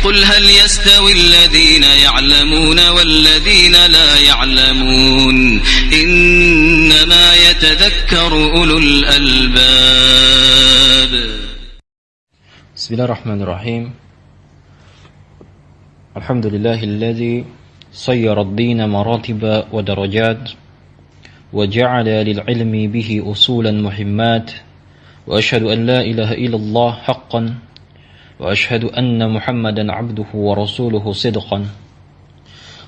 قل هل يستوي الذين يعلمون والذين لا يعلمون إنما يتذكر أولو الألباب. بسم الله الرحمن الرحيم. الحمد لله الذي صير الدين مراتب ودرجات وجعل للعلم به أصولا مهمات وأشهد أن لا إله إلا الله حقا وأشهد أن محمدا عبده ورسوله صدقا.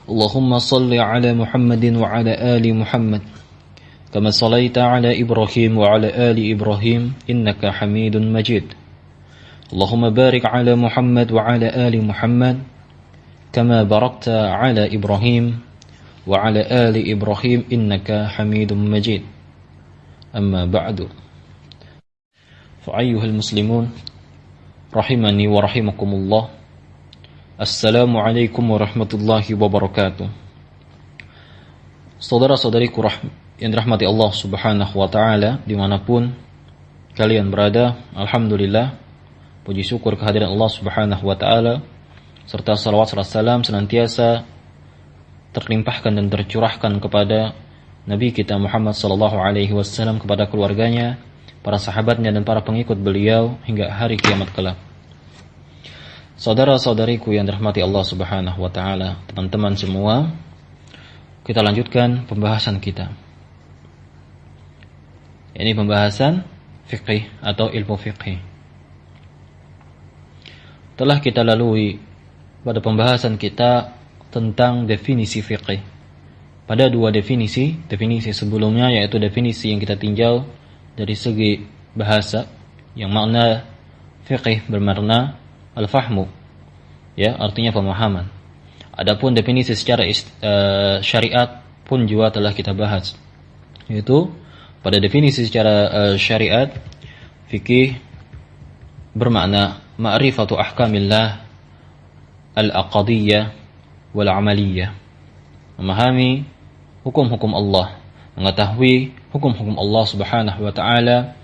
اللهم صل على محمد وعلى آل محمد كما صليت على إبراهيم وعلى آل إبراهيم إنك حميد مجيد. اللهم بارك على محمد وعلى آل محمد كما باركت على إبراهيم وعلى آل إبراهيم إنك حميد مجيد. أما بعد فأيها المسلمون rahimani wa rahimakumullah. Assalamualaikum warahmatullahi wabarakatuh. Saudara-saudariku yang dirahmati Allah subhanahu wa ta'ala dimanapun kalian berada, alhamdulillah, puji syukur kehadiran Allah subhanahu wa ta'ala serta salawat serta salam senantiasa terlimpahkan dan tercurahkan kepada Nabi kita Muhammad sallallahu alaihi wasallam, kepada keluarganya, para sahabatnya dan para pengikut beliau hingga hari kiamat kelak. Saudara-saudariku yang dirahmati Allah subhanahu wa ta'ala, teman-teman semua, kita lanjutkan pembahasan kita. Ini pembahasan fiqih atau ilmu fiqih. Telah kita lalui pada pembahasan kita tentang definisi fiqih. Pada dua definisi sebelumnya, yaitu definisi yang kita tinjau dari segi bahasa, yang makna fiqih bermakna al-fahmu, ya, artinya pemahaman. Adapun definisi secara syariat pun juga telah kita bahas, yaitu pada definisi secara syariat, fikih bermakna ma'rifatu ahkamillah al-aqadiyyah wal amaliyah, memahami hukum-hukum Allah, mengetahui hukum-hukum Allah subhanahu wa ta'ala,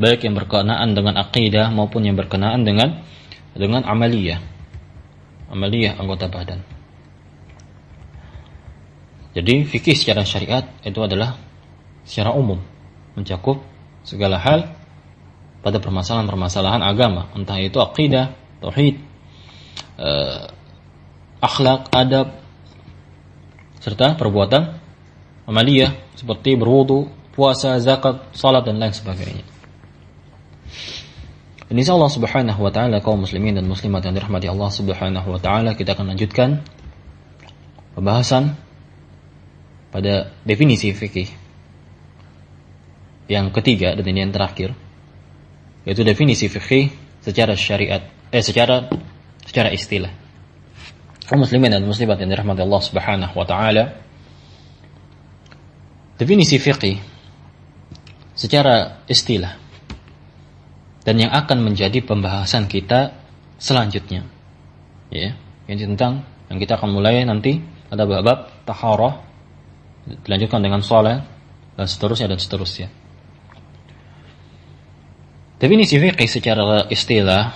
baik yang berkenaan dengan aqidah maupun yang berkenaan dengan amaliyah anggota badan. Jadi fikih secara syariat itu adalah secara umum mencakup segala hal pada permasalahan-permasalahan agama, entah itu aqidah, tauhid, akhlak, adab, serta perbuatan amaliyah seperti berwudu, puasa, zakat, salat dan lain sebagainya. Insyaallah subhanahu wa ta'ala, kaum muslimin dan muslimat yang dirahmati Allah subhanahu wa ta'ala, kita akan lanjutkan pembahasan pada definisi fikih yang ketiga dan ini yang terakhir, yaitu definisi fikih secara syariat, secara istilah. Kaum muslimin dan muslimat yang dirahmati Allah subhanahu wa ta'ala, definisi fikih secara istilah dan yang akan menjadi pembahasan kita selanjutnya, ya, yang kita akan mulai nanti ada bab taharah, dilanjutkan dengan salat dan seterusnya. Definisi fikih secara istilah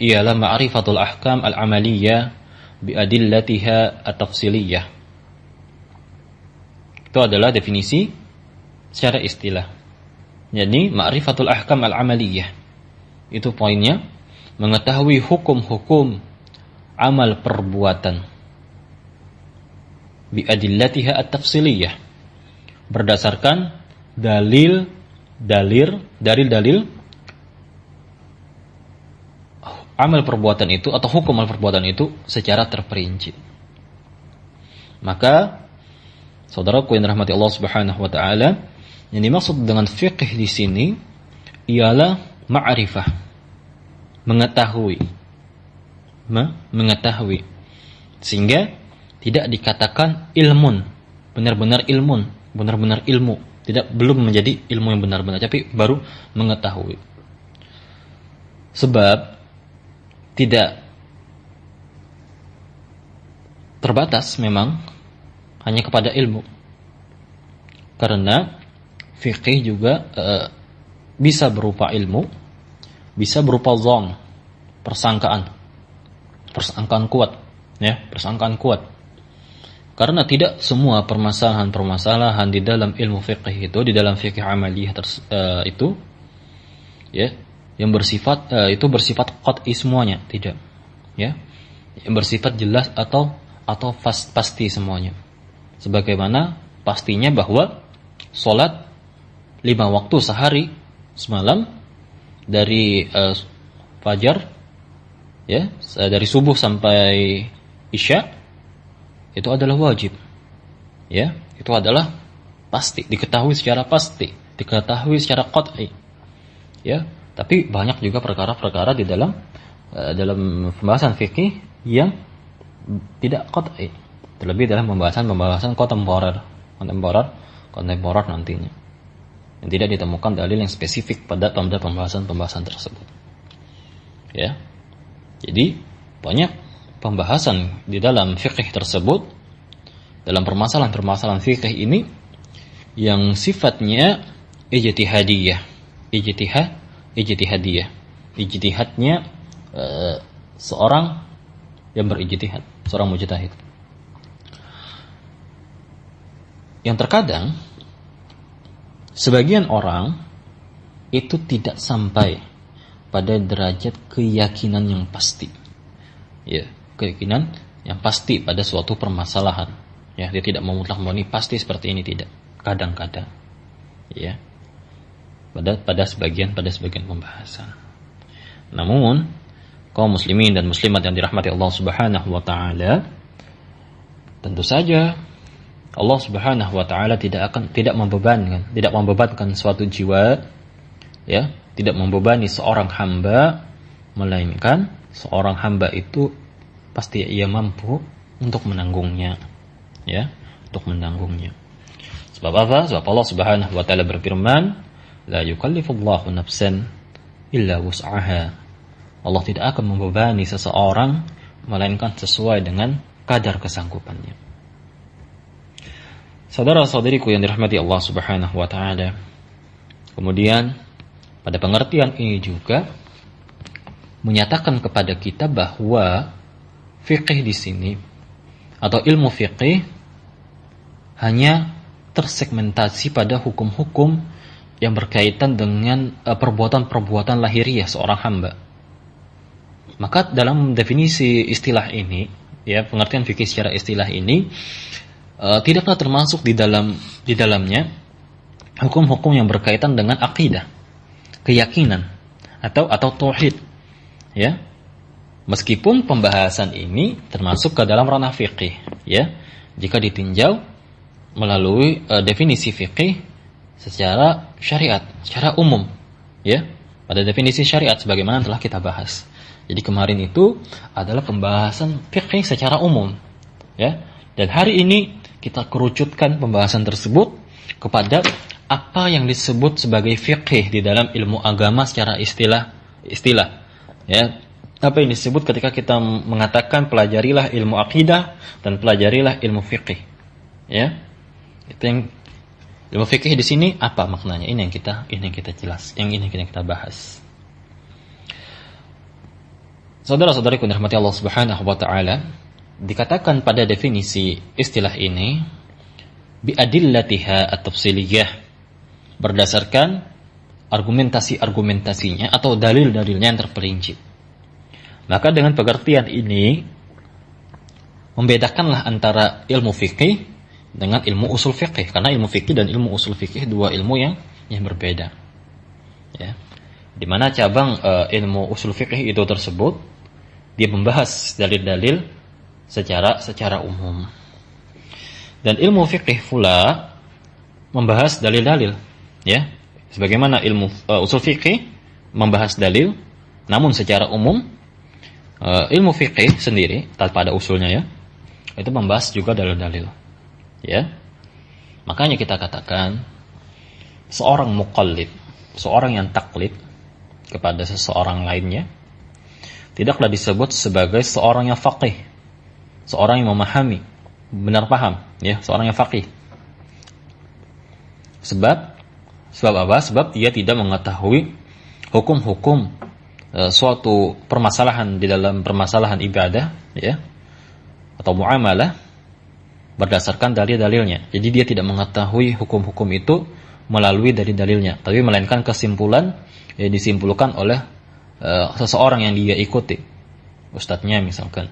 ialah ma'rifatul ahkam al-amaliyah bi adillatiha at-tafsiliyah. Itu adalah definisi secara istilah. Jadi ma'rifatul ahkam al-amaliyah itu poinnya mengetahui hukum-hukum amal perbuatan bi adillatiha at-tafsiliyah, berdasarkan dalil amal perbuatan itu atau hukum amal perbuatan itu secara terperinci. Maka saudaraku yang dirahmati Allah subhanahu wa ta'ala, yang dimaksud dengan fiqh di sini ialah ma'rifah, mengetahui, sehingga tidak dikatakan ilmun, benar-benar ilmu, belum menjadi ilmu yang benar-benar, tapi baru mengetahui. Sebab tidak terbatas memang hanya kepada ilmu, karena fikih juga bisa berupa ilmu, bisa berupa zon, persangkaan persangkaan kuat, ya, persangkaan kuat. Karena tidak semua permasalahan-permasalahan di dalam ilmu fiqh itu, di dalam fikih amaliyah itu, ya, yang bersifat itu bersifat qat'i semuanya, tidak, ya, yang bersifat jelas atau pasti semuanya. Sebagaimana pastinya bahwa sholat 5 waktu sehari semalam dari fajar, ya, dari subuh sampai isya itu adalah wajib, ya, itu adalah pasti, diketahui secara pasti, diketahui secara qat'i, ya. Tapi banyak juga perkara-perkara di dalam pembahasan fikih yang tidak qat'i, terlebih dalam pembahasan kontemporer nantinya, yang tidak ditemukan dalil yang spesifik pada pembahasan tersebut, ya. Jadi banyak pembahasan di dalam fikih tersebut, dalam permasalahan fikih ini yang sifatnya ijtihadiyah, ijtihadnya seorang yang berijtihad, seorang mujtahid. Yang terkadang sebagian orang itu tidak sampai pada derajat keyakinan yang pasti, ya, keyakinan yang pasti pada suatu permasalahan, ya, dia tidak memutlak bahwa ini pasti seperti ini, tidak, kadang-kadang, ya, pada sebagian pembahasan. Namun kaum muslimin dan muslimat yang dirahmati Allah Subhanahu wa taala, tentu saja Allah Subhanahu wa taala tidak membebankan suatu jiwa, ya, tidak membebani seorang hamba, melainkan seorang hamba itu pasti ia mampu untuk menanggungnya, ya, untuk menanggungnya. Sebab apa? Sebab Allah Subhanahu wa taala berfirman, la yukallifullahu nafsan illa wus'aha. Allah tidak akan membebani seseorang melainkan sesuai dengan kadar kesanggupannya. Saudara-saudariku yang dirahmati Allah Subhanahu wa taala, kemudian pada pengertian ini juga menyatakan kepada kita bahwa fikih di sini atau ilmu fikih hanya tersegmentasi pada hukum-hukum yang berkaitan dengan perbuatan-perbuatan lahiriah seorang hamba. Maka dalam definisi istilah ini, ya, pengertian fikih secara istilah ini tidaklah termasuk di dalamnya hukum-hukum yang berkaitan dengan akidah, keyakinan atau tauhid, ya. Meskipun pembahasan ini termasuk ke dalam ranah fikih, ya, jika ditinjau melalui definisi fikih secara syariat, secara umum, ya, pada definisi syariat sebagaimana telah kita bahas. Jadi kemarin itu adalah pembahasan fikih secara umum, ya. Dan hari ini kita kerucutkan pembahasan tersebut kepada apa yang disebut sebagai fikih di dalam ilmu agama secara istilah, ya. Apa yang disebut ketika kita mengatakan pelajarilah ilmu akidah dan pelajarilah ilmu fikih, ya. Itu yang ilmu fikih di sini apa maknanya? Ini yang kita jelas, yang kita bahas. Saudara-saudariku yang dirahmati Allah Subhanahu wa taala, dikatakan pada definisi istilah ini bi adillatiha at-tafsiliyah, berdasarkan argumentasinya atau dalil-dalilnya yang terperinci. Maka dengan pengertian ini membedakanlah antara ilmu fikih dengan ilmu usul fikih, karena ilmu fikih dan ilmu usul fikih dua ilmu yang berbeda, ya. Di mana cabang ilmu usul fikih itu tersebut dia membahas dalil-dalil secara umum, dan ilmu fikih pula membahas dalil-dalil, ya. Sebagaimana ilmu usul fikih membahas dalil, namun secara umum ilmu fikih sendiri tanpa ada usulnya, ya, itu membahas juga dalil-dalil, ya. Makanya kita katakan seorang muqallid, seorang yang taklid kepada seseorang lainnya, tidaklah disebut sebagai seorang yang faqih, seorang yang memahami, benar paham, ya, seorang yang faqih. Sebab apa? Sebab dia tidak mengetahui hukum-hukum suatu permasalahan di dalam permasalahan ibadah, ya, atau muamalah berdasarkan dalil-dalilnya. Jadi dia tidak mengetahui hukum-hukum itu melalui dari dalilnya, tapi melainkan kesimpulan yang disimpulkan oleh seseorang yang dia ikuti, ustadznya misalkan,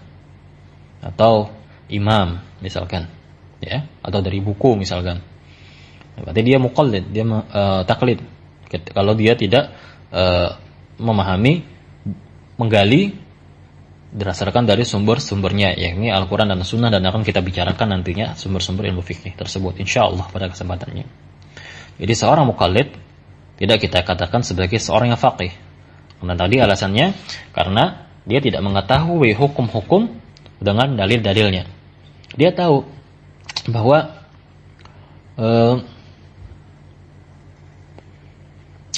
atau imam misalkan, ya, atau dari buku misalkan. Berarti dia muqallid, dia taklid. Kalau dia tidak memahami, menggali berdasarkan dari sumber-sumbernya, yakni Al-Quran dan Sunnah, dan akan kita bicarakan nantinya sumber-sumber ilmu fikih tersebut insyaallah pada kesempatannya. Jadi seorang muqallid tidak kita katakan sebagai seorang yang faqih, karena tadi alasannya karena dia tidak mengetahui hukum-hukum dengan dalil-dalilnya. Dia tahu bahwa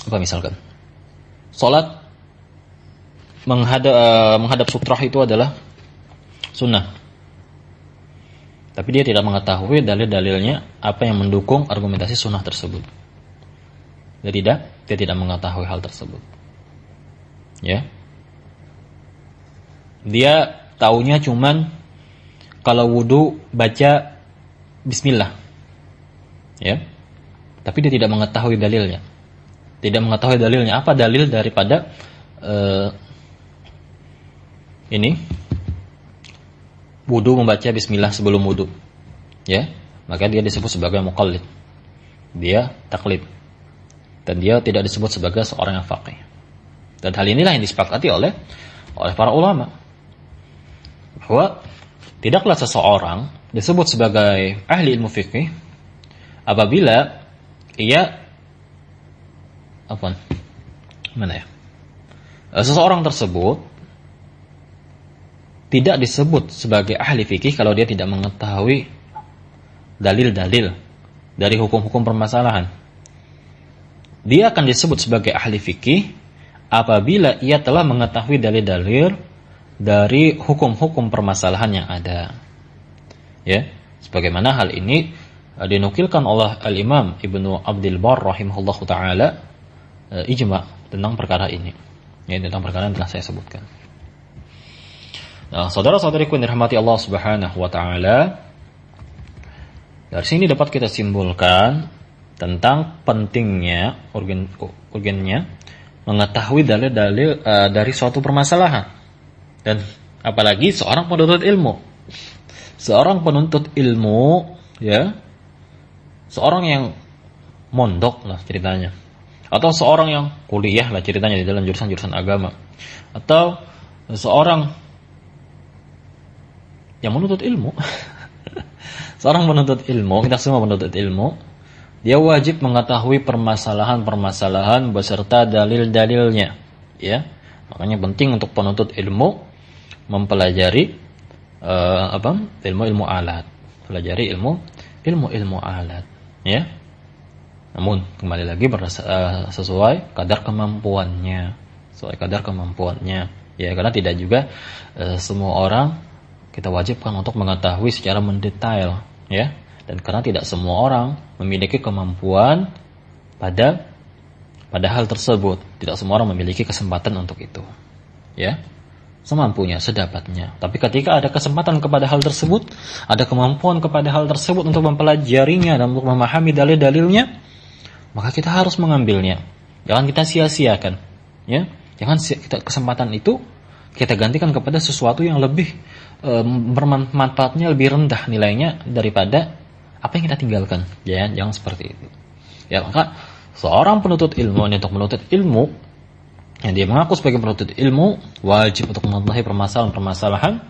apa misalkan salat menghadap sutrah itu adalah sunnah, tapi dia tidak mengetahui dalil-dalilnya apa yang mendukung argumentasi sunnah tersebut. Dia tidak mengetahui hal tersebut, ya. Dia taunya cuman kalau wudu baca bismillah, ya, tapi dia tidak mengetahui dalilnya. Tidak mengetahui dalilnya. Apa dalil daripada ini wudu membaca bismillah sebelum wudu, ya, maka dia disebut sebagai muqallid, dia taklid, dan dia tidak disebut sebagai seorang yang faqih. Dan hal inilah yang disepakati oleh para ulama, bahwa tidaklah seseorang disebut sebagai ahli ilmu fikih apabila ia seseorang tersebut tidak disebut sebagai ahli fikih kalau dia tidak mengetahui dalil-dalil dari hukum-hukum permasalahan. Dia akan disebut sebagai ahli fikih apabila ia telah mengetahui dalil-dalil dari hukum-hukum permasalahan yang ada, ya. Sebagaimana hal ini dinukilkan oleh Al-Imam Ibnu Abdul Barr rahimahullahu taala ijma tentang perkara ini, ya, tentang perkara yang telah saya sebutkan. Nah, saudara-saudariku yang dirahmati Allah Subhanahu wa taala, dari sini dapat kita simpulkan tentang pentingnya urgennya mengetahui dalil-dalil dari suatu permasalahan. Dan apalagi seorang penuntut ilmu. Seorang penuntut ilmu, ya, seorang yang mondok lah ceritanya, atau seorang yang kuliah lah ceritanya di dalam jurusan-jurusan agama, atau seorang yang menuntut ilmu. Seorang menuntut ilmu, kita semua menuntut ilmu, dia wajib mengetahui permasalahan-permasalahan beserta dalil-dalilnya, ya. Makanya penting untuk penuntut ilmu mempelajari ilmu alat, pelajari ilmu alat, ya. Namun kembali lagi sesuai kadar kemampuannya, ya, karena tidak juga semua orang kita wajibkan untuk mengetahui secara mendetail, ya, dan karena tidak semua orang memiliki kemampuan pada hal tersebut, tidak semua orang memiliki kesempatan untuk itu, ya, semampunya, sedapatnya. Tapi ketika ada kesempatan kepada hal tersebut, ada kemampuan kepada hal tersebut untuk mempelajarinya dan untuk memahami dalil-dalilnya, maka kita harus mengambilnya. Jangan kita sia-siakan, ya. Jangan kesempatan itu kita gantikan kepada sesuatu yang lebih bermanfaatnya, lebih rendah nilainya daripada apa yang kita tinggalkan. Jangan seperti itu. Ya, maka seorang penuntut ilmu, untuk menuntut ilmu, yang dia mengaku sebagai penuntut ilmu, wajib untuk mengetahui permasalahan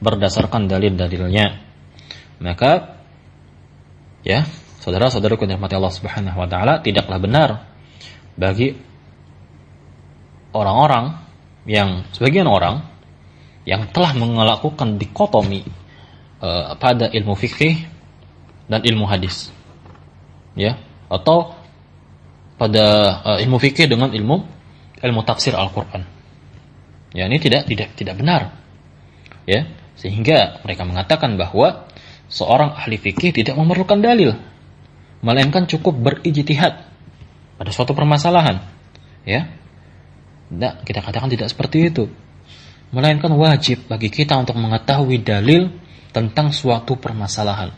berdasarkan dalil-dalilnya. Maka, ya, saudara-saudaraku yang dirahmati Allah Subhanahu wa taala, tidaklah benar bagi sebagian orang yang telah melakukan dikotomi pada ilmu fikih dan ilmu hadis, ya, atau pada ilmu fikih dengan ilmu tafsir Al-Qur'an. Ya, ini tidak benar, ya, sehingga mereka mengatakan bahwa seorang ahli fikih tidak memerlukan dalil, melainkan cukup berijtihad pada suatu permasalahan, ya. Tidak, kita katakan tidak seperti itu. Melainkan wajib bagi kita untuk mengetahui dalil tentang suatu permasalahan.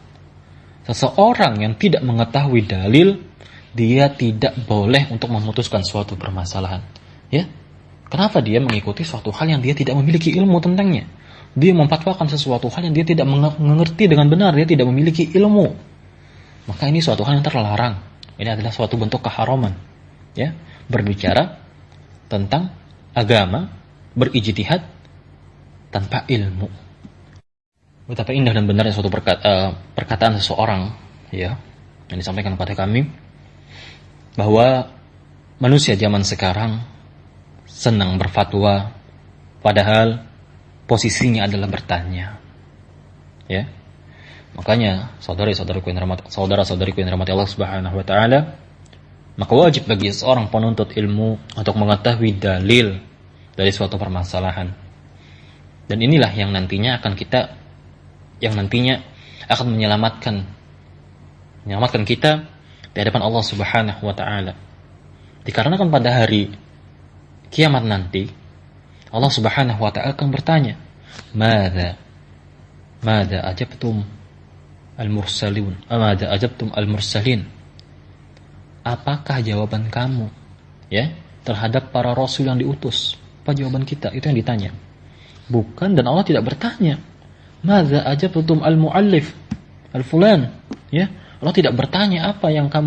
Seseorang yang tidak mengetahui dalil, dia tidak boleh untuk memutuskan suatu permasalahan. Ya, kenapa dia mengikuti suatu hal yang dia tidak memiliki ilmu tentangnya? Dia memfatwakan sesuatu hal yang dia tidak mengerti dengan benar, dia tidak memiliki ilmu. Maka ini suatu hal yang terlarang. Ini adalah suatu bentuk keharaman. Ya, berbicara tentang agama, berijtihad tanpa ilmu. Betapa indah dan benarnya suatu perkataan seseorang, ya, yang disampaikan kepada kami, bahwa manusia zaman sekarang senang berfatwa, padahal posisinya adalah bertanya. Ya, makanya saudara-saudariku yang dirahmati Allah Subhanahu wa taala, maka wajib bagi seorang penuntut ilmu untuk mengetahui dalil dari suatu permasalahan. Dan inilah yang nantinya akan menyelamatkan kita di hadapan Allah Subhanahu wa taala. Dikarenakan pada hari kiamat nanti Allah Subhanahu wa taala akan bertanya, "Madza ajabtum al-mursalin?" Apakah jawaban kamu, ya, terhadap para rasul yang diutus? Apa jawaban kita? Itu yang ditanya. Bukan, dan Allah tidak bertanya, "Madza ajabtum al-muallif al-fulan?" Ya, Allah tidak bertanya apa jawaban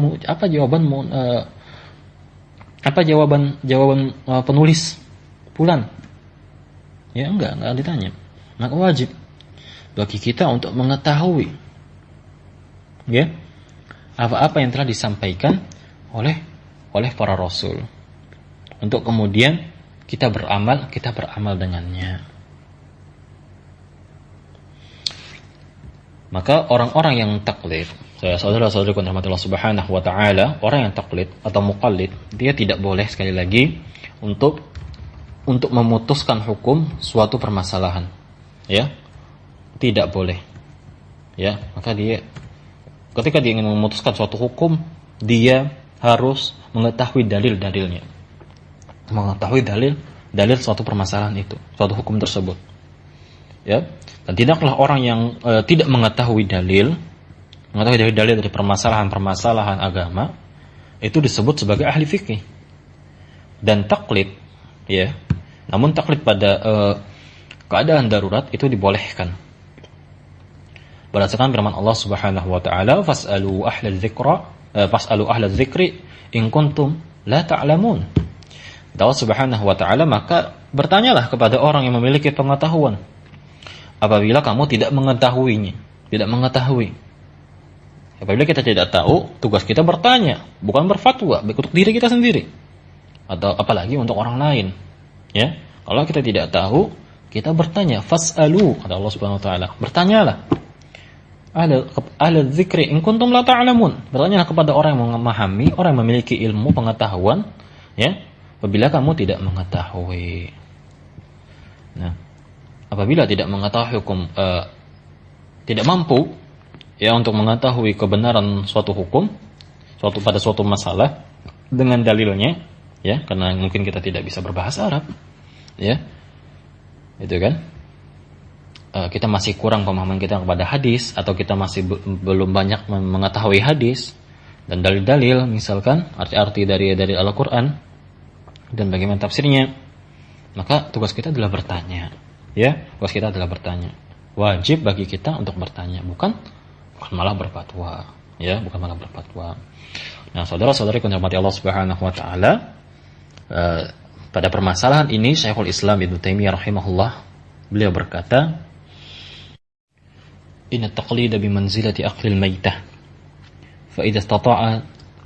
penulis fulan. Ya, enggak ditanya. Maka wajib bagi kita untuk mengetahui, ya, apa-apa yang telah disampaikan oleh para rasul, untuk kemudian kita beramal dengannya. Maka orang-orang yang taklid, saudara-saudari yang dirahmati Allah Subhanahu wa taala, orang yang taklid atau muqallid, dia tidak boleh sekali lagi untuk memutuskan hukum suatu permasalahan. Ya. Tidak boleh. Ya, maka dia ketika dia ingin memutuskan suatu hukum, dia harus mengetahui dalil-dalilnya. Mengetahui dalil suatu permasalahan itu, suatu hukum tersebut. Ya. Dan tidaklah orang yang tidak mengetahui dalil dari permasalahan agama, itu disebut sebagai ahli fikih. Dan taklid, ya. Namun taklid pada keadaan darurat itu dibolehkan. Berdasarkan firman Allah Subhanahu wa taala, "Fas'alu ahla dzikri in kuntum la ta'lamun." Allah Subhanahu wa taala, maka bertanyalah kepada orang yang memiliki pengetahuan apabila kamu tidak mengetahui. Apabila kita tidak tahu, tugas kita bertanya, bukan berfatwa untuk diri kita sendiri, atau apalagi untuk orang lain. Ya, kalau kita tidak tahu, kita bertanya. Fas'alu, kata Allah Subhanahu wa taala, bertanyalah. Ahla dzikri in kuntum la ta'lamun. Bertanyalah kepada orang yang memahami, orang yang memiliki ilmu pengetahuan, ya, apabila kamu tidak mengetahui. Nah, apabila tidak mengetahui hukum, tidak mampu, ya, untuk mengetahui kebenaran suatu hukum, pada suatu masalah dengan dalilnya, ya, karena mungkin kita tidak bisa berbahasa Arab, ya, itu kan, kita masih kurang pemahaman kita kepada hadis, atau kita masih belum banyak mengetahui hadis dan dalil-dalil, misalkan arti-arti dari Al-Quran dan bagaimana tafsirnya, maka tugas kita adalah bertanya. Ya, tugas kita adalah bertanya. Wajib bagi kita untuk bertanya, bukan malah berfatwa. Ya, bukan malah berfatwa. Nah, saudara-saudari yang dirahmati Allah Subhanahu wa taala, pada permasalahan ini Syekhul Islam Ibnu Taimiyah rahimahullah, beliau berkata, "Inna taqlida bimanzilati aqlil maitah, fa idza istata'a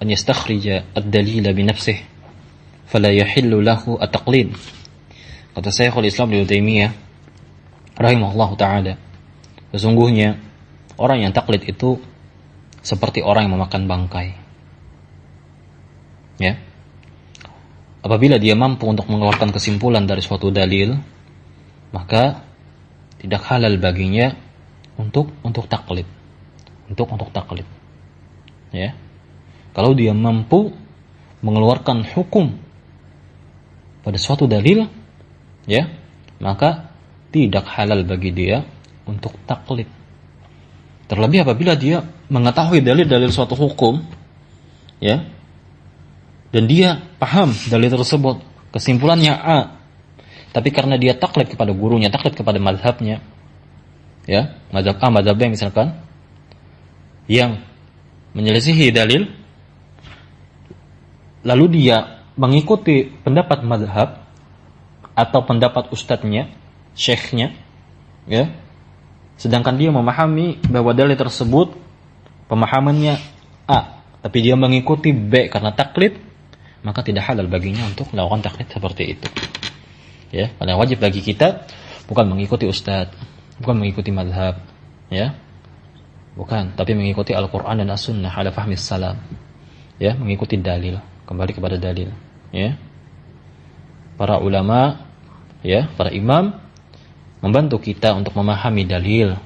an yastakhrija ad-dalila bi nafsihi, fala yahillu lahu at-taqlid." Kata Syekhul Islam Ibnu Taimiyah rahimahullah ta'ala, sesungguhnya orang yang taklid itu seperti orang yang memakan bangkai. Ya. Apabila dia mampu untuk mengeluarkan kesimpulan dari suatu dalil, maka tidak halal baginya untuk taklid. Untuk taklid. Ya. Kalau dia mampu mengeluarkan hukum pada suatu dalil, ya, maka tidak halal bagi dia untuk taklid. Terlebih apabila dia mengetahui dalil-dalil suatu hukum, ya, dan dia paham dalil tersebut, kesimpulannya A, tapi karena dia taklid kepada gurunya, taklid kepada mazhabnya, ya, mazhab A, mazhab B misalkan, yang menyelisihi dalil, lalu dia mengikuti pendapat mazhab atau pendapat ustadznya, syekhnya, ya, sedangkan dia memahami bahwa dalil tersebut pemahamannya A, tapi dia mengikuti B karena taklid, maka tidak halal baginya untuk melakukan taklid seperti itu. Ya, karena wajib bagi kita bukan mengikuti ustadz, bukan mengikuti mazhab, ya, bukan, tapi mengikuti Al-Quran dan As-Sunnah ala fahmi salam, ya, mengikuti dalil, kembali kepada dalil, ya. Para ulama, ya, para imam membantu kita untuk memahami dalil,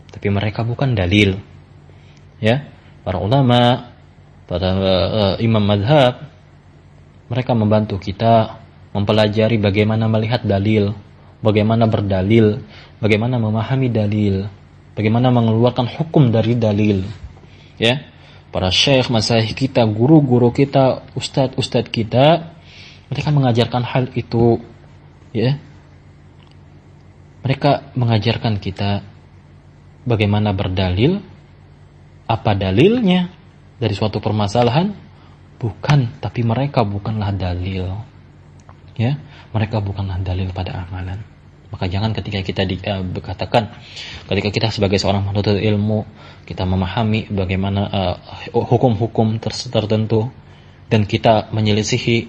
tapi mereka bukan dalil, ya. Para ulama, para imam mazhab, mereka membantu kita mempelajari bagaimana melihat dalil, bagaimana berdalil, bagaimana memahami dalil, bagaimana mengeluarkan hukum dari dalil, ya. Para syekh, masyayikh kita, guru-guru kita, ustadz-ustadz kita, mereka mengajarkan hal itu, ya. Mereka mengajarkan kita bagaimana berdalil, apa dalilnya dari suatu permasalahan, bukan, tapi mereka bukanlah dalil, ya, mereka bukanlah dalil pada amalan. Maka jangan ketika kita dikatakan, ketika kita sebagai seorang penuntut ilmu, kita memahami bagaimana hukum-hukum tertentu dan kita menyelisihi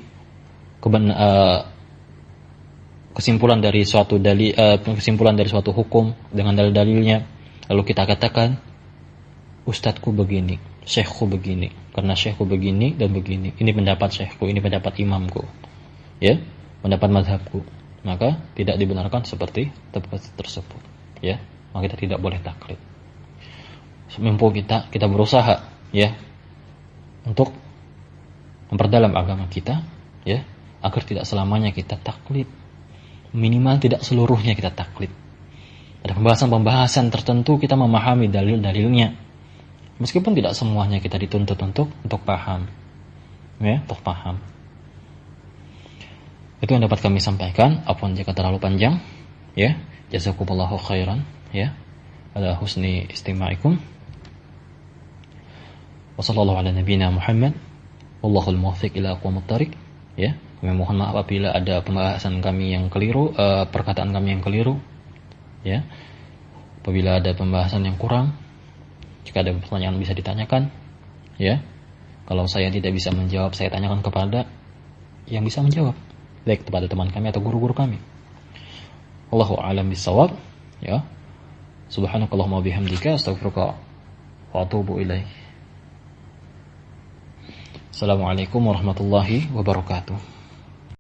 kesimpulan dari suatu dalil, kesimpulan dari suatu hukum dengan dalil-dalilnya, lalu kita katakan ustadzku begini, syekhku begini, karena syekhku begini dan begini, ini pendapat syekhku, ini pendapat imamku, ya, pendapat mazhabku, maka tidak dibenarkan seperti tersebut, ya. Maka kita tidak boleh taklid. Semampu kita berusaha, ya, untuk memperdalam agama kita, ya, agar tidak selamanya kita taklid. Minimal tidak seluruhnya kita taklid. Ada pembahasan-pembahasan tertentu kita memahami dalil-dalilnya, meskipun tidak semuanya kita dituntut untuk paham, ya, untuk paham. Itu yang dapat kami sampaikan. Apapun jika terlalu panjang, ya. Jazakumullahu khairan, ya, ala husni istima'ikum. Wa sallallahu ala nabiyyina Muhammad. Wallahul muwaffiq ila aqwamit thariq, ya. Kami mohon maaf apabila ada pembahasan kami yang keliru, perkataan kami yang keliru, ya. Apabila ada pembahasan yang kurang, jika ada pertanyaan bisa ditanyakan, ya. Kalau saya tidak bisa menjawab, saya tanyakan kepada yang bisa menjawab, baik kepada teman kami atau guru-guru kami. Allahu a'lam bissawab, ya. Subhanakallahumma bihamdika astaghfiruka wa atubu ilaik. Assalamualaikum warahmatullahi wabarakatuh.